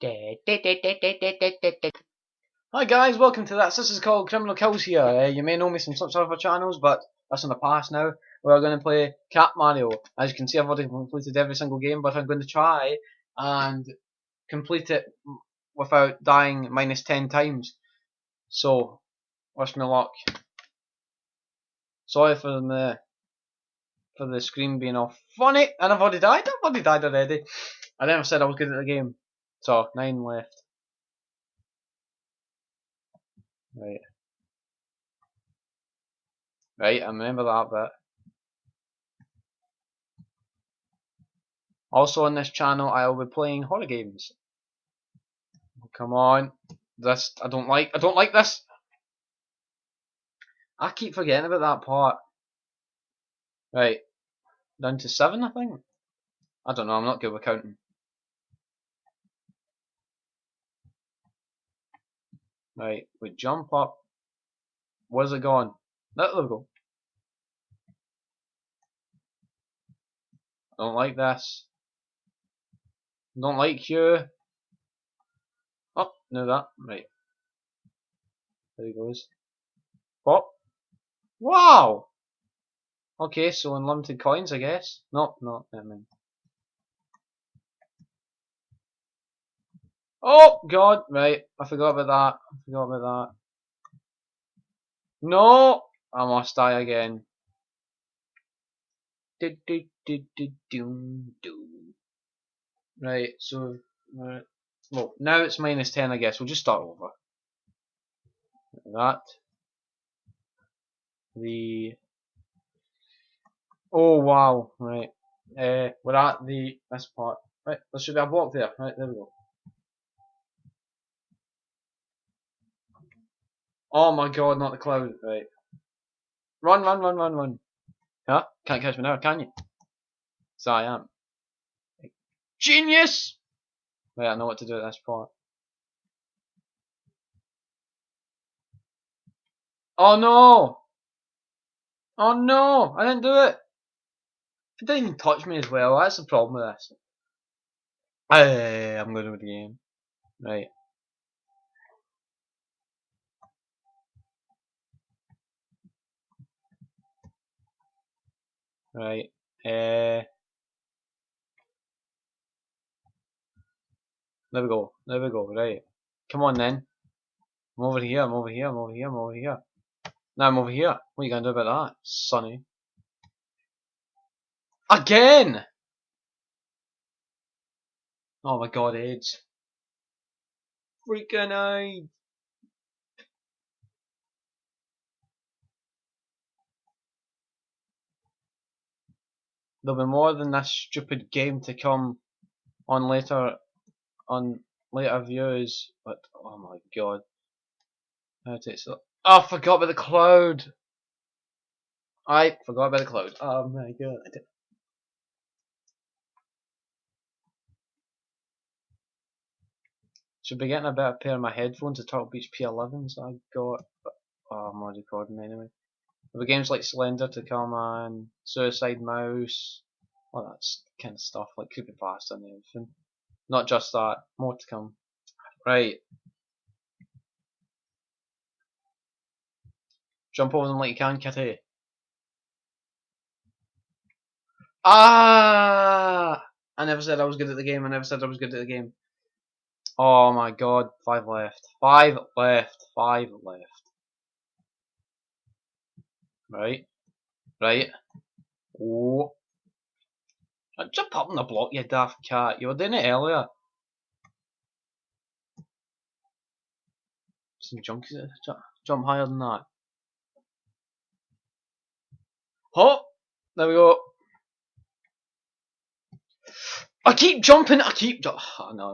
Hi guys, welcome to that. This is called Criminal Kills here. You may know me from some other channels, but that's in the past now. We're going to play Cat Mario. As you can see, I've already completed every single game, but I'm going to try and complete it without dying minus 10 times. So, wish me luck. Sorry for the screen being all funny, and I've already died. Already. I never said I was good at the game. So, 9 left. Right. Right, I remember that bit. Also on this channel I will be playing horror games. Oh, come on. This I don't like this. I keep forgetting about that part. Right. Down to 7 I think. I don't know, I'm not good with counting. Right, we jump up. Where's it gone? There we go. I don't like this. I don't like you. Oh, no that. Right. There he goes. Pop. Wow! Okay, so unlimited coins I guess. No, never mind. Oh god, right, I forgot about that. No! I must die again. Right, so well, now it's minus 10 I guess. We'll just start over. That. Oh wow, right. We're at this part. Right, there should be a block there. Right, there we go. Oh my god, not the cloud. Right. Run. Huh? Can't catch me now, can you? So I am. Genius! Right, I know what to do at this part. Oh no! Oh no! I didn't do it! It didn't even touch me as well. That's the problem with this. I'm going to do it again. Right. Right. There we go. Right. Come on then. I'm over here. Now I'm over here. What are you going to do about that, Sonny? Again! Oh my god, AIDS. Freaking AIDS. There'll be more than this stupid game to come on later views, but oh my god. How to so oh, I forgot about the cloud. I forgot about the cloud. Oh my god. Should be getting a better pair of my headphones, the Turtle Beach P11s I got. But, oh, I'm already recording anyway. There'll be games like Slender to come and Suicide Mouse, all that kind of stuff, like Creepypasta and everything. Not just that, more to come. Right. Jump over them like you can, kitty. Ah! I never said I was good at the game. Oh my god, 5 left. 5 left. Right. Oh. Jump up on the block, you daft cat. You were doing it earlier. Some junkies jump higher than that. Hop! There we go. I keep jumping. Oh, no.